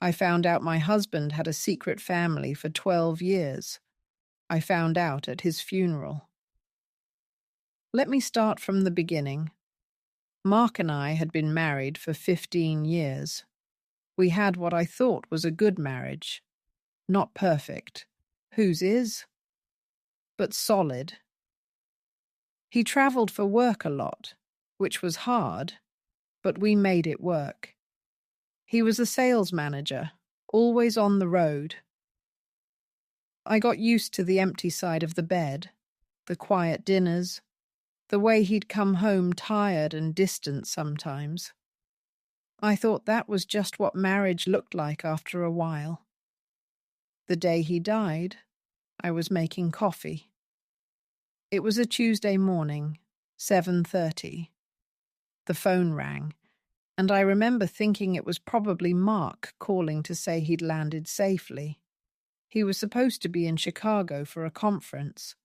I found out my husband had a secret family for 12 years. I found out at his funeral. Let me start from the beginning. Mark and I had been married for 15 years. We had what I thought was a good marriage. Not perfect. Whose is? But solid. He travelled for work a lot, which was hard, but we made it work. He was a sales manager, always on the road. I got used to the empty side of the bed, the quiet dinners, the way he'd come home tired and distant sometimes. I thought that was just what marriage looked like after a while. The day he died, I was making coffee. It was a Tuesday morning, 7:30. The phone rang, and I remember thinking it was probably Mark calling to say he'd landed safely. He was supposed to be in Chicago for a conference.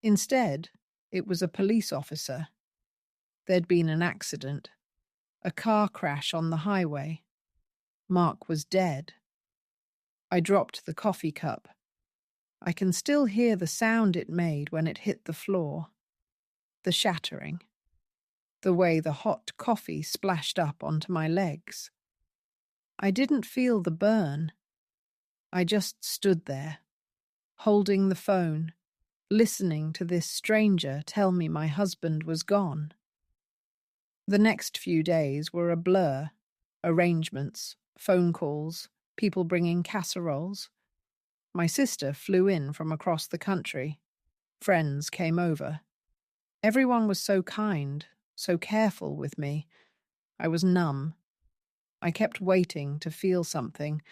Instead, it was a police officer. There'd been an accident, a car crash on the highway. Mark was dead. I dropped the coffee cup. I can still hear the sound it made when it hit the floor. The shattering. The way the hot coffee splashed up onto my legs. I didn't feel the burn. I just stood there, holding the phone, listening to this stranger tell me my husband was gone. The next few days were a blur. Arrangements, phone calls, people bringing casseroles. My sister flew in from across the country. Friends came over. Everyone was so kind, so careful with me. I was numb. I kept waiting to feel something,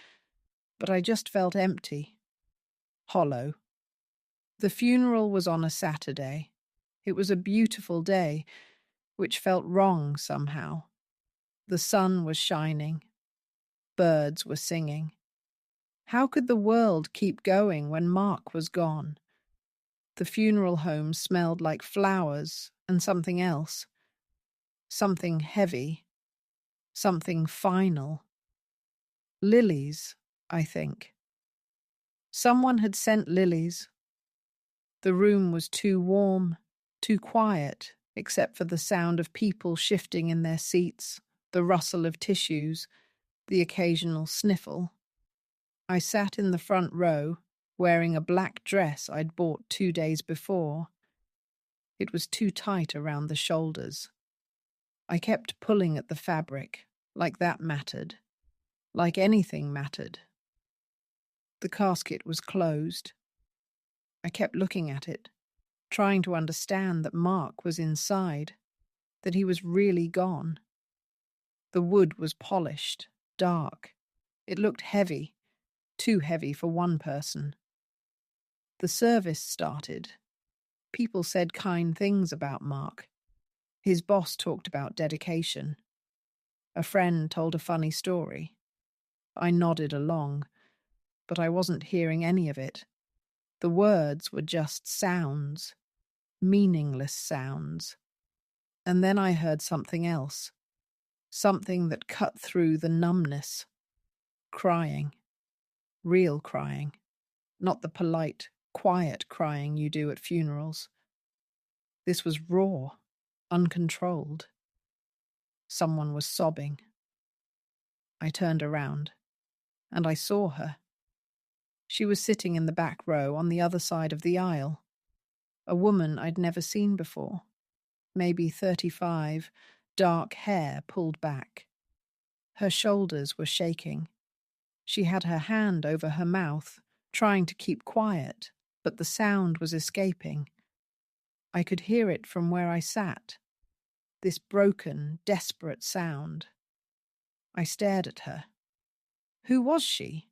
but I just felt empty, hollow. The funeral was on a Saturday. It was a beautiful day, which felt wrong somehow. The sun was shining. Birds were singing. How could the world keep going when Mark was gone? The funeral home smelled like flowers and something else. Something heavy. Something final. Lilies, I think. Someone had sent lilies. The room was too warm, too quiet, except for the sound of people shifting in their seats, the rustle of tissues, the occasional sniffle. I sat in the front row, wearing a black dress I'd bought 2 days before. It was too tight around the shoulders. I kept pulling at the fabric, like that mattered, like anything mattered. The casket was closed. I kept looking at it, trying to understand that Mark was inside, that he was really gone. The wood was polished, dark. It looked heavy, too heavy for one person. The service started. People said kind things about Mark. His boss talked about dedication. A friend told a funny story. I nodded along, but I wasn't hearing any of it. The words were just sounds, meaningless sounds. And then I heard something else, something that cut through the numbness. Crying. Real crying. Not the polite, quiet crying you do at funerals. This was raw, uncontrolled. Someone was sobbing. I turned around, and I saw her. She was sitting in the back row on the other side of the aisle. A woman I'd never seen before. Maybe 35, dark hair pulled back. Her shoulders were shaking. She had her hand over her mouth, trying to keep quiet, but the sound was escaping. I could hear it from where I sat. This broken, desperate sound. I stared at her. Who was she?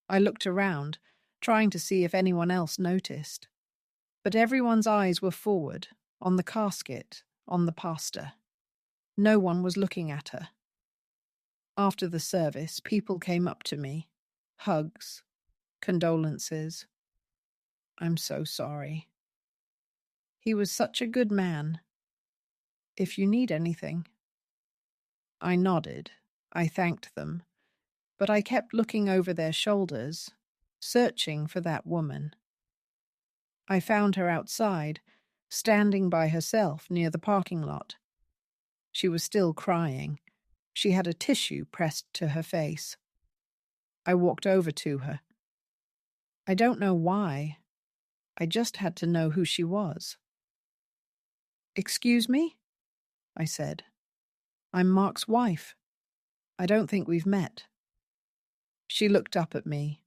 I looked around, trying to see if anyone else noticed. But everyone's eyes were forward, on the casket, on the pastor. No one was looking at her. After the service, people came up to me. Hugs, condolences. I'm so sorry. He was such a good man. If you need anything. I nodded. I thanked them. but I kept looking over their shoulders, searching for that woman. I found her outside, standing by herself near the parking lot. She was still crying. She had a tissue pressed to her face. I walked over to her. I don't know why. I just had to know who she was. "Excuse me?" I said. "I'm Mark's wife. I don't think we've met." She looked up at me,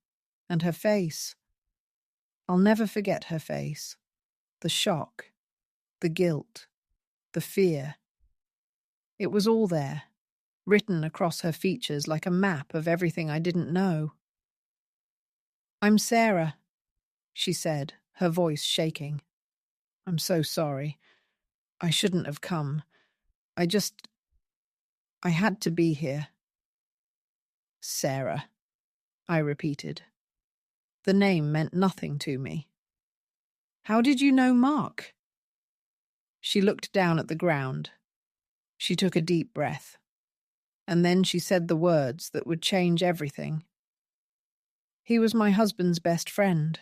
and her face. I'll never forget her face. The shock, the guilt, the fear. It was all there, written across her features like a map of everything I didn't know. "I'm Sarah," she said, her voice shaking. "I'm so sorry. I shouldn't have come. I had to be here." "Sarah," I repeated. The name meant nothing to me. "How did you know Mark?" She looked down at the ground. She took a deep breath. And then she said the words that would change everything. "He was my husband's best friend,"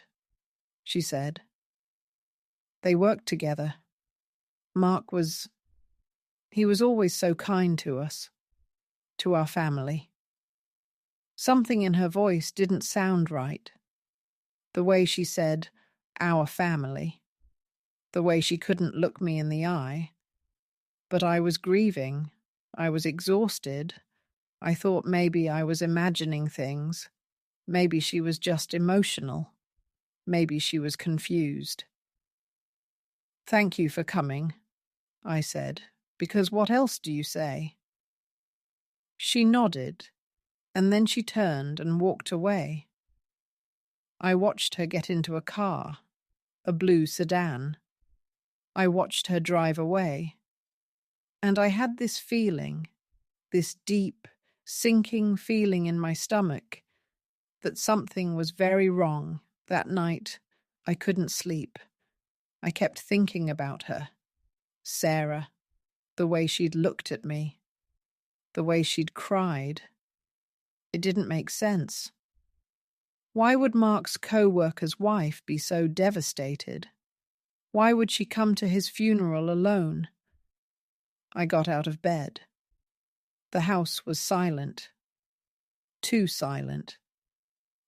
she said. "They worked together. He was always so kind to us, to our family." Something in her voice didn't sound right. The way she said, "our family." The way she couldn't look me in the eye. But I was grieving. I was exhausted. I thought maybe I was imagining things. Maybe she was just emotional. Maybe she was confused. "Thank you for coming," I said, "because what else do you say?" She nodded, and then she turned and walked away. I watched her get into a car, a blue sedan. I watched her drive away. And I had this feeling, this deep, sinking feeling in my stomach, that something was very wrong. That night, I couldn't sleep. I kept thinking about her. Sarah, the way she'd looked at me, the way she'd cried. It didn't make sense. Why would Mark's co-worker's wife be so devastated? Why would she come to his funeral alone? I got out of bed. The house was silent. Too silent.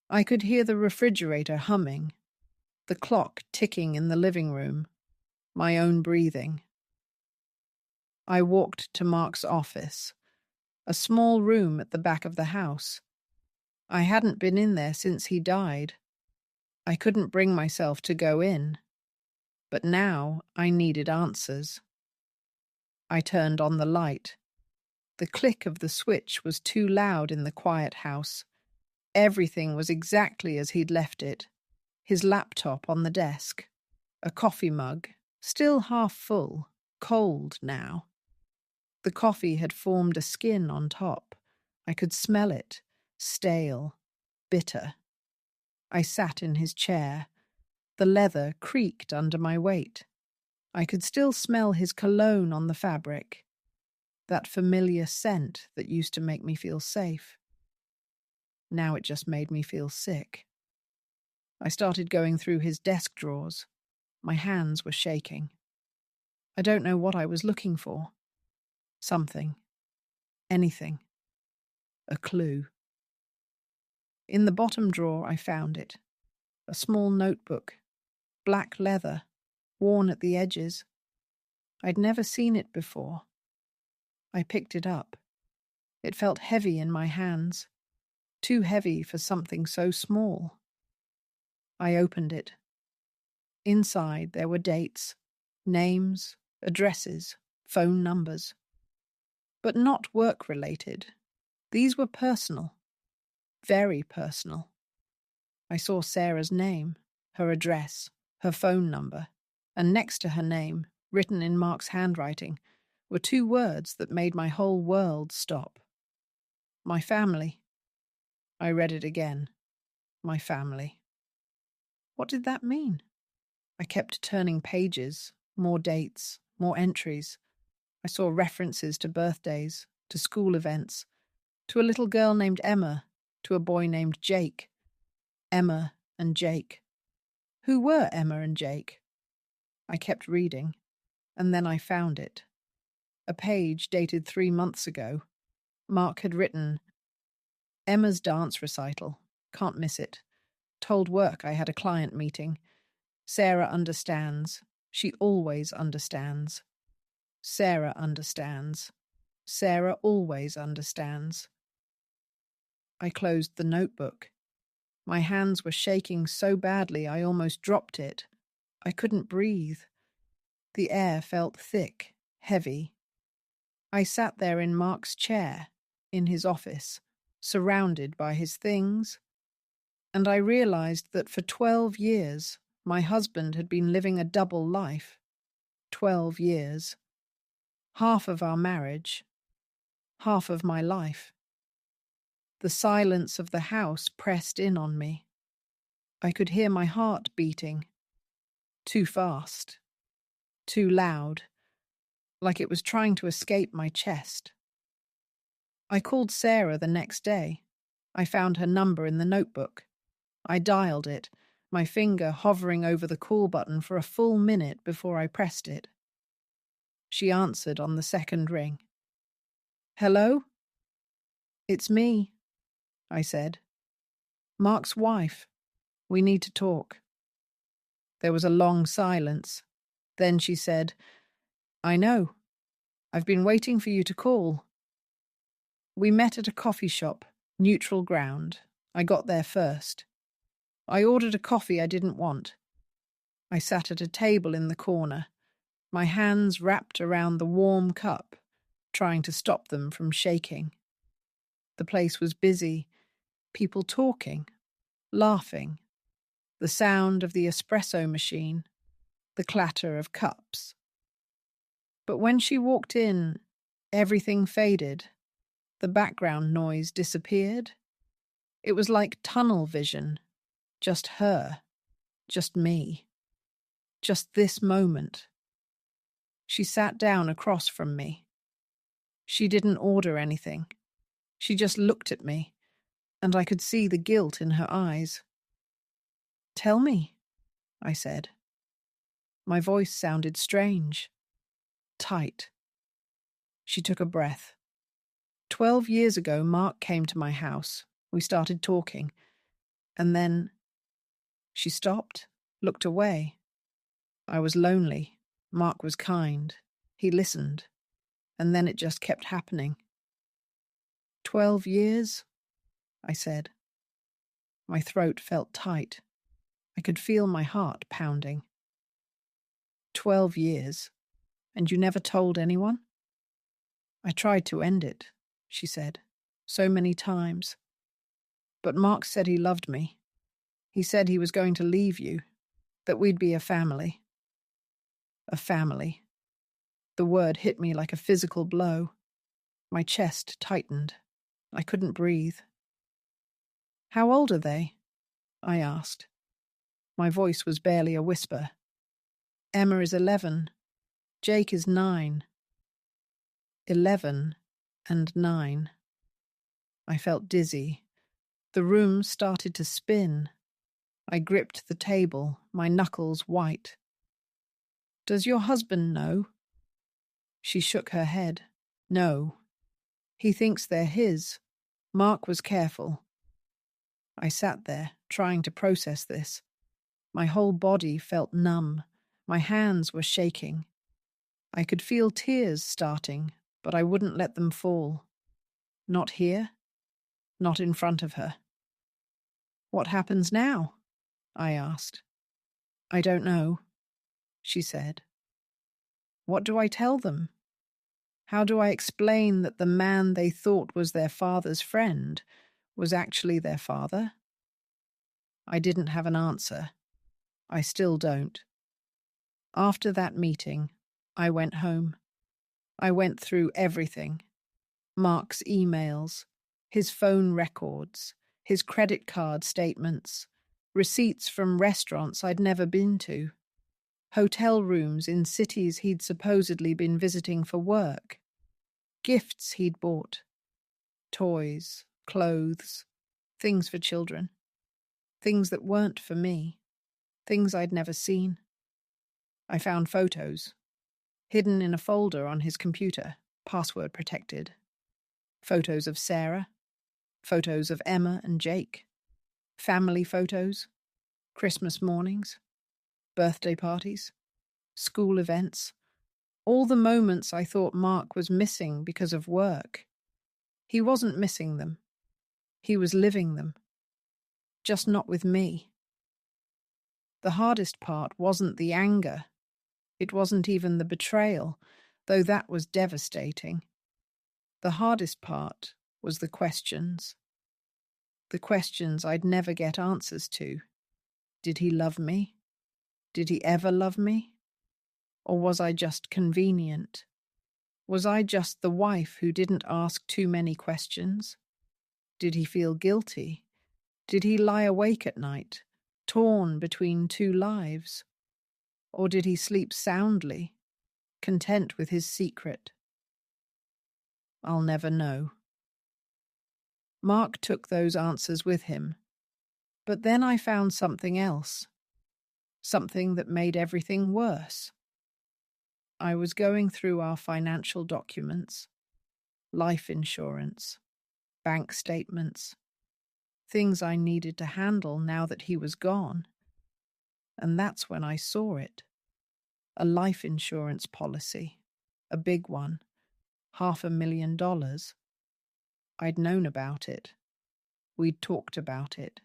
I could hear the refrigerator humming, the clock ticking in the living room, my own breathing. I walked to Mark's office, a small room at the back of the house. I hadn't been in there since he died. I couldn't bring myself to go in, but now I needed answers. I turned on the light. The click of the switch was too loud in the quiet house. Everything was exactly as he'd left it. His laptop on the desk, a coffee mug, still half full, cold now. The coffee had formed a skin on top. I could smell it, stale, bitter. I sat in his chair. The leather creaked under my weight. I could still smell his cologne on the fabric, that familiar scent that used to make me feel safe. Now it just made me feel sick. I started going through his desk drawers. My hands were shaking. I don't know what I was looking for. Something. Anything. A clue. In the bottom drawer I found it. A small notebook. Black leather, worn at the edges. I'd never seen it before. I picked it up. It felt heavy in my hands. Too heavy for something so small. I opened it. Inside there were dates, names, addresses, phone numbers. But not work-related. These were personal. Very personal. I saw Sarah's name, her address, her phone number, and next to her name, written in Mark's handwriting, were two words that made my whole world stop. My family. I read it again. My family. What did that mean? I kept turning pages, more dates, more entries. I saw references to birthdays, to school events, to a little girl named Emma, to a boy named Jake. Emma and Jake. Who were Emma and Jake? I kept reading, and then I found it. A page dated 3 months ago. Mark had written, Emma's dance recital. Can't miss it. Told work I had a client meeting. Sarah understands. She always understands. Sarah understands. Sarah always understands. I closed the notebook. My hands were shaking so badly I almost dropped it. I couldn't breathe. The air felt thick, heavy. I sat there in Mark's chair, in his office, surrounded by his things, and I realized that for 12 years my husband had been living a double life. 12 years. Half of our marriage, half of my life. The silence of the house pressed in on me. I could hear my heart beating. Too fast. Too loud. Like it was trying to escape my chest. I called Sarah the next day. I found her number in the notebook. I dialed it, my finger hovering over the call button for a full minute before I pressed it. She answered on the second ring. Hello? It's me, I said. Mark's wife. We need to talk. There was a long silence. Then she said, I know. I've been waiting for you to call. We met at a coffee shop, neutral ground. I got there first. I ordered a coffee I didn't want. I sat at a table in the corner, my hands wrapped around the warm cup, trying to stop them from shaking. The place was busy, people talking, laughing, the sound of the espresso machine, the clatter of cups. But when she walked in, everything faded. The background noise disappeared. It was like tunnel vision. Just her. Just me. Just this moment. She sat down across from me. She didn't order anything. She just looked at me, and I could see the guilt in her eyes. Tell me, I said. My voice sounded strange. Tight. She took a breath. 12 years ago, Mark came to my house. We started talking. And then she stopped, looked away. I was lonely. Mark was kind. He listened. And then it just kept happening. 12 years? I said. My throat felt tight. I could feel my heart pounding. 12 years. And you never told anyone? I tried to end it, she said, so many times. But Mark said he loved me. He said he was going to leave you, that we'd be a family. A family. The word hit me like a physical blow. My chest tightened. I couldn't breathe. How old are they? I asked. My voice was barely a whisper. Emma is 11. Jake is 9. 11 and 9. I felt dizzy. The room started to spin. I gripped the table, my knuckles white. Does your husband know? She shook her head. No. He thinks they're his. Mark was careful. I sat there, trying to process this. My whole body felt numb. My hands were shaking. I could feel tears starting, but I wouldn't let them fall. Not here. Not in front of her. What happens now? I asked. I don't know, she said. What do I tell them? How do I explain that the man they thought was their father's friend was actually their father? I didn't have an answer. I still don't. After that meeting, I went home. I went through everything. Mark's emails, his phone records, his credit card statements, receipts from restaurants I'd never been to, hotel rooms in cities he'd supposedly been visiting for work, gifts he'd bought, toys, clothes, things for children, things that weren't for me, things I'd never seen. I found photos, hidden in a folder on his computer, password protected. Photos of Sarah, photos of Emma and Jake, family photos, Christmas mornings, birthday parties, school events, all the moments I thought Mark was missing because of work. He wasn't missing them. He was living them. Just not with me. The hardest part wasn't the anger. It wasn't even the betrayal, though that was devastating. The hardest part was the questions. The questions I'd never get answers to. Did he love me? Did he ever love me? Or was I just convenient? Was I just the wife who didn't ask too many questions? Did he feel guilty? Did he lie awake at night, torn between two lives? Or did he sleep soundly, content with his secret? I'll never know. Mark took those answers with him. But then I found something else. Something that made everything worse. I was going through our financial documents, life insurance, bank statements, things I needed to handle now that he was gone. And that's when I saw it. A life insurance policy, a big one, $500,000. I'd known about it. We'd talked about it.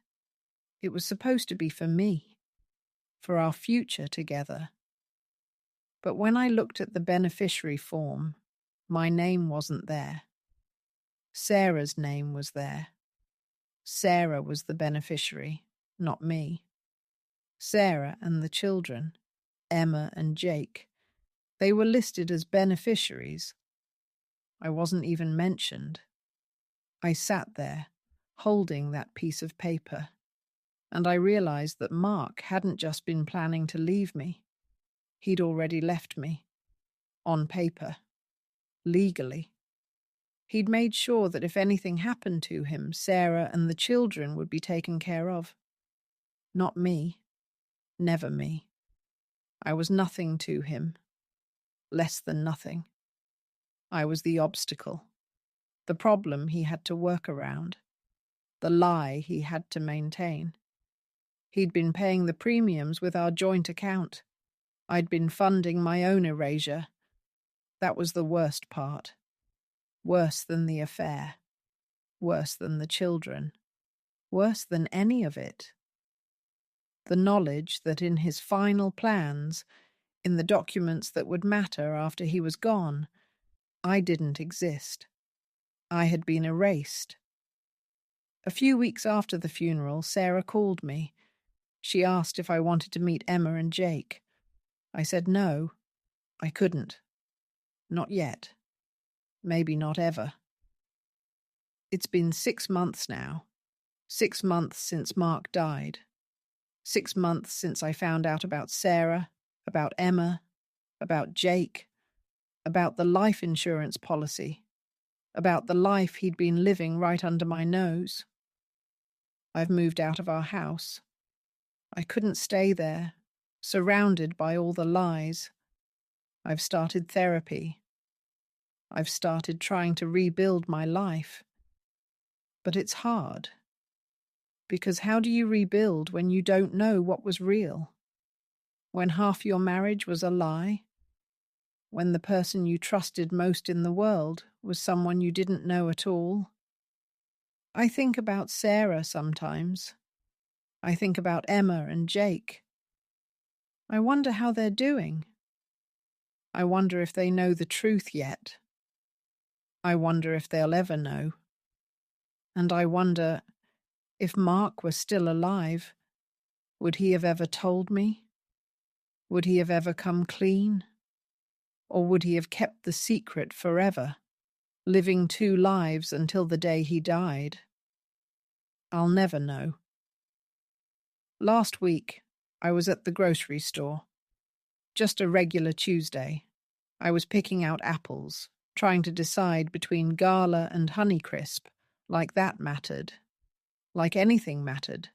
It was supposed to be for me, for our future together. But when I looked at the beneficiary form, my name wasn't there. Sarah's name was there. Sarah was the beneficiary, not me. Sarah and the children, Emma and Jake, they were listed as beneficiaries. I wasn't even mentioned. I sat there, holding that piece of paper, and I realized that Mark hadn't just been planning to leave me. He'd already left me. On paper. Legally. He'd made sure that if anything happened to him, Sarah and the children would be taken care of. Not me. Never me. I was nothing to him. Less than nothing. I was the obstacle. The problem he had to work around. The lie he had to maintain. He'd been paying the premiums with our joint account. I'd been funding my own erasure. That was the worst part. Worse than the affair. Worse than the children. Worse than any of it. The knowledge that in his final plans, in the documents that would matter after he was gone, I didn't exist. I had been erased. A few weeks after the funeral, Sarah called me. She asked if I wanted to meet Emma and Jake. I said no, I couldn't. Not yet. Maybe not ever. It's been 6 months now. 6 months since Mark died. 6 months since I found out about Sarah, about Emma, about Jake, about the life insurance policy, about the life he'd been living right under my nose. I've moved out of our house. I couldn't stay there, surrounded by all the lies. I've started therapy. I've started trying to rebuild my life. But it's hard. Because how do you rebuild when you don't know what was real? When half your marriage was a lie? When the person you trusted most in the world was someone you didn't know at all? I think about Sarah sometimes. I think about Emma and Jake. I wonder how they're doing. I wonder if they know the truth yet. I wonder if they'll ever know. And I wonder, if Mark were still alive, would he have ever told me? Would he have ever come clean? Or would he have kept the secret forever, living 2 lives until the day he died? I'll never know. Last week, I was at the grocery store. Just a regular Tuesday. I was picking out apples, trying to decide between Gala and Honeycrisp, like that mattered. like anything mattered.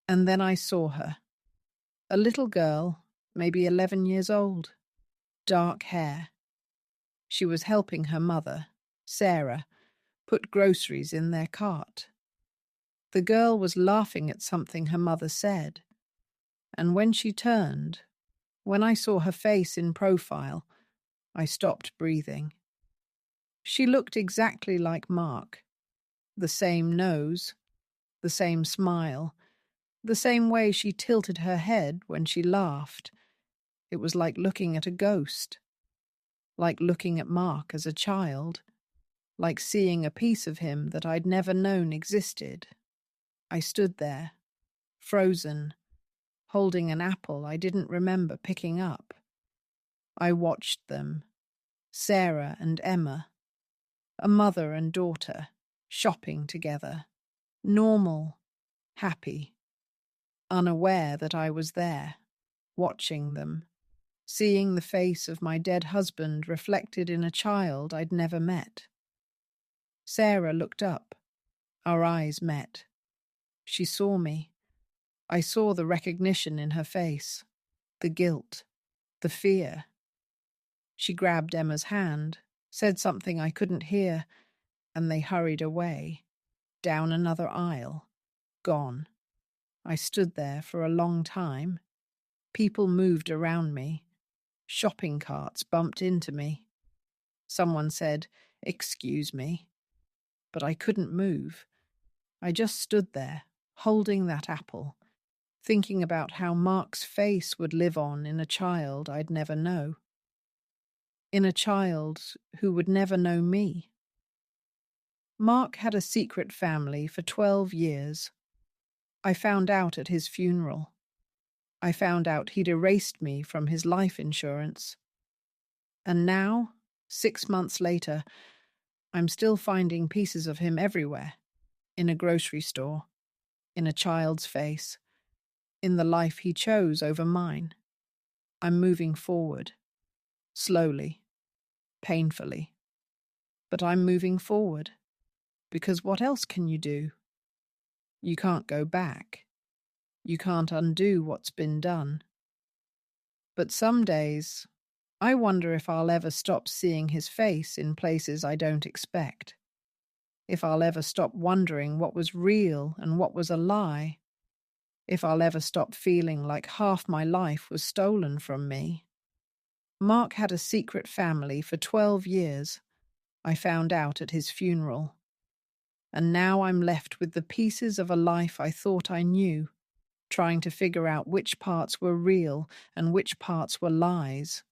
And then I saw her, a little girl, maybe 11 years old, dark hair. She was helping her mother, Sarah, put groceries in their cart. The girl was laughing at something her mother said, and when she turned, when I saw her face in profile, I stopped breathing. She looked exactly like Mark, the same nose, the same smile, the same way she tilted her head when she laughed. It was like looking at a ghost, like looking at Mark as a child, like seeing a piece of him that I'd never known existed. I stood there, frozen, holding an apple I didn't remember picking up. I watched them, Sarah and Emma, a mother and daughter, shopping together, normal, happy, unaware that I was there, watching them, seeing the face of my dead husband reflected in a child I'd never met. Sarah looked up. Our eyes met. She saw me. I saw the recognition in her face, the guilt, the fear. She grabbed Emma's hand, said something I couldn't hear, and they hurried away, down another aisle, gone. I stood there for a long time. People moved around me. Shopping carts bumped into me. Someone said, "Excuse me," but I couldn't move. I just stood there, holding that apple, thinking about how Mark's face would live on in a child I'd never know. In a child who would never know me. Mark had a secret family for 12 years. I found out at his funeral. I found out he'd erased me from his life insurance. And now, 6 months later, I'm still finding pieces of him everywhere. In a grocery store, in a child's face, in the life he chose over mine. I'm moving forward, slowly, painfully. But I'm moving forward, because what else can you do? You can't go back. You can't undo what's been done. But some days, I wonder if I'll ever stop seeing his face in places I don't expect. If I'll ever stop wondering what was real and what was a lie. If I'll ever stop feeling like half my life was stolen from me. Mark had a secret family for 12 years. I found out at his funeral. And now I'm left with the pieces of a life I thought I knew, trying to figure out which parts were real and which parts were lies.